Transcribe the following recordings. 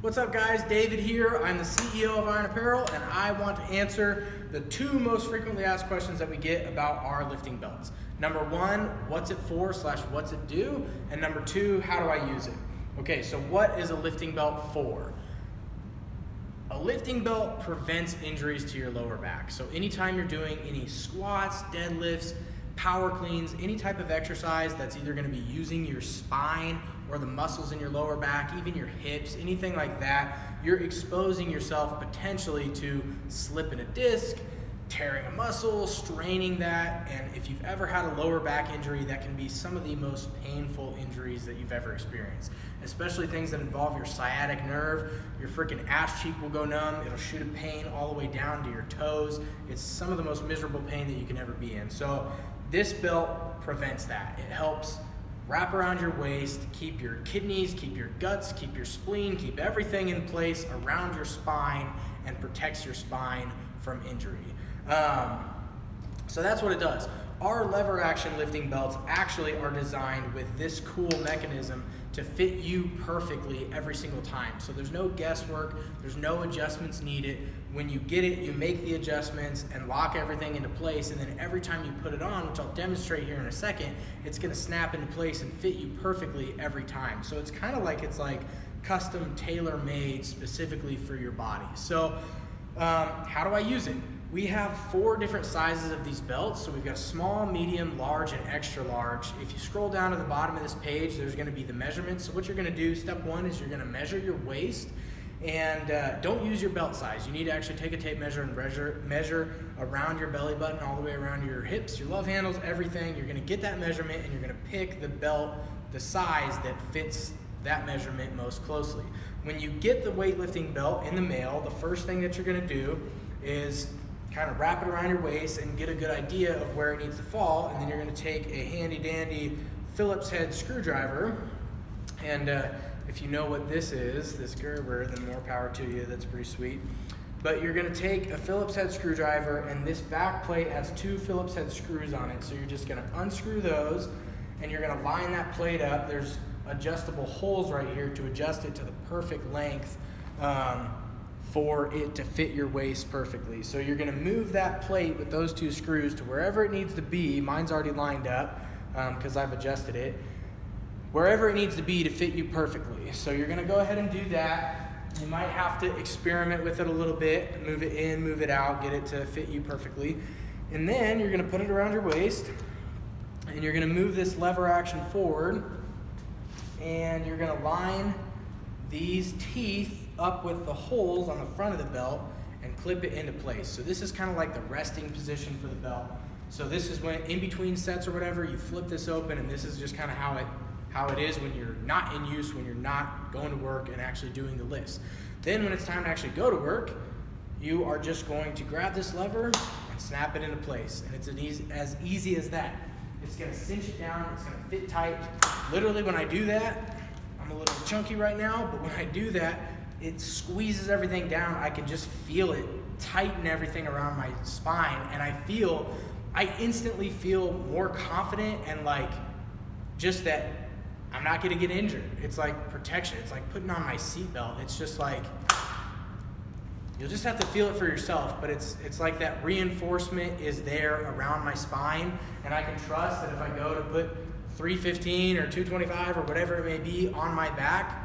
What's up guys, David here. I'm the CEO of Iron Apparel and I want to answer the two most frequently asked questions that we get about our lifting belts. Number one, what's it for / what's it do? And number two, how do I use it? Okay, so what is a lifting belt for? A lifting belt prevents injuries to your lower back. So anytime you're doing any squats, deadlifts, power cleans, any type of exercise that's either going to be using your spine or the muscles in your lower back, even your hips, anything like that, you're exposing yourself potentially to slipping a disc, tearing a muscle, straining that, and if you've ever had a lower back injury, that can be some of the most painful injuries that you've ever experienced, especially things that involve your sciatic nerve. Your freaking ass cheek will go numb, it'll shoot a pain all the way down to your toes. It's some of the most miserable pain that you can ever be in. So this belt prevents that. It helps wrap around your waist, keep your kidneys, keep your guts, keep your spleen, keep everything in place around your spine and protects your spine from injury. So that's what it does. Our lever action lifting belts actually are designed with this cool mechanism to fit you perfectly every single time. So there's no guesswork, there's no adjustments needed. When you get it, you make the adjustments and lock everything into place, and then every time you put it on, which I'll demonstrate here in a second, it's gonna snap into place and fit you perfectly every time. So it's kind of like custom tailor-made specifically for your body. So how do I use it? We have 4 different sizes of these belts. So we've got small, medium, large, and extra large. If you scroll down to the bottom of this page, there's gonna be the measurements. So what you're gonna do, step 1, is you're gonna measure your waist, and don't use your belt size. You need to actually take a tape measure and measure around your belly button, all the way around your hips, your love handles, everything. You're gonna get that measurement and you're gonna pick the belt, the size that fits that measurement most closely. When you get the weightlifting belt in the mail, the first thing that you're gonna do is kind of wrap it around your waist and get a good idea of where it needs to fall, and then you're going to take a handy dandy Phillips head screwdriver, and if you know what this is, this Gerber, then more power to you, that's pretty sweet. But you're going to take a Phillips head screwdriver, and this back plate has 2 Phillips head screws on it, so you're just going to unscrew those and you're going to line that plate up. There's adjustable holes right here to adjust it to the perfect length for it to fit your waist perfectly. So you're gonna move that plate with those 2 screws to wherever it needs to be. Mine's already lined up because I've adjusted it. Wherever it needs to be to fit you perfectly. So you're gonna go ahead and do that. You might have to experiment with it a little bit, move it in, move it out, get it to fit you perfectly. And then you're gonna put it around your waist and you're gonna move this lever action forward, and you're gonna line these teeth up with the holes on the front of the belt and clip it into place. So this is kind of like the resting position for the belt. So this is when in between sets or whatever, you flip this open, and this is just kind of how it is when you're not in use, when you're not going to work and actually doing the lifts. Then when it's time to actually go to work, you are just going to grab this lever and snap it into place. And it's as easy as that. It's gonna cinch it down, it's gonna fit tight. Literally when I do that, I'm a little chunky right now, but when I do that, it squeezes everything down. I can just feel it tighten everything around my spine, and I instantly feel more confident, and like just that I'm not gonna get injured. It's like protection. It's like putting on my seatbelt. It's just like, you'll just have to feel it for yourself, but it's like that reinforcement is there around my spine, and I can trust that if I go to put 315 or 225 or whatever it may be on my back,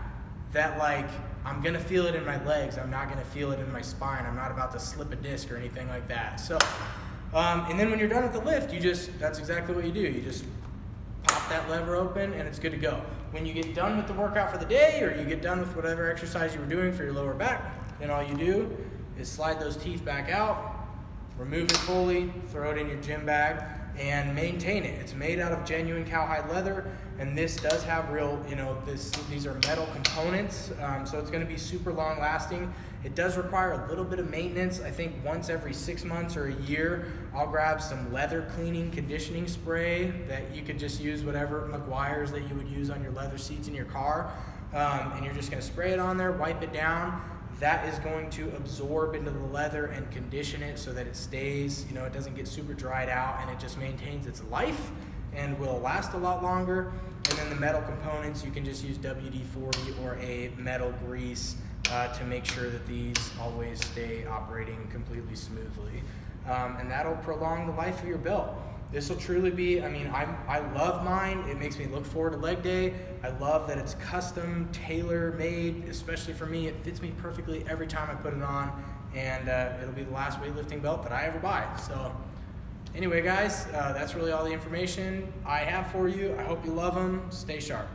that like I'm gonna feel it in my legs. I'm not gonna feel it in my spine. I'm not about to slip a disc or anything like that. So, and then when you're done with the lift, that's exactly what you do. You just pop that lever open and it's good to go. When you get done with the workout for the day, or you get done with whatever exercise you were doing for your lower back, then all you do is slide those teeth back out, remove it fully, throw it in your gym bag, and maintain it. It's made out of genuine cowhide leather, and this does have real, these are metal components, so it's gonna be super long lasting. It does require a little bit of maintenance. I think once every 6 months or a year, I'll grab some leather cleaning conditioning spray that you could just use whatever McGuire's that you would use on your leather seats in your car, and you're just gonna spray it on there, wipe it down. That is going to absorb into the leather and condition it so that it stays, it doesn't get super dried out, and it just maintains its life and will last a lot longer. And then the metal components, you can just use WD-40 or a metal grease to make sure that these always stay operating completely smoothly. And that'll prolong the life of your belt. This will truly be, I love mine. It makes me look forward to leg day. I love that it's custom, tailor-made, especially for me. It fits me perfectly every time I put it on, and it'll be the last weightlifting belt that I ever buy. So anyway, guys, that's really all the information I have for you. I hope you love them. Stay sharp.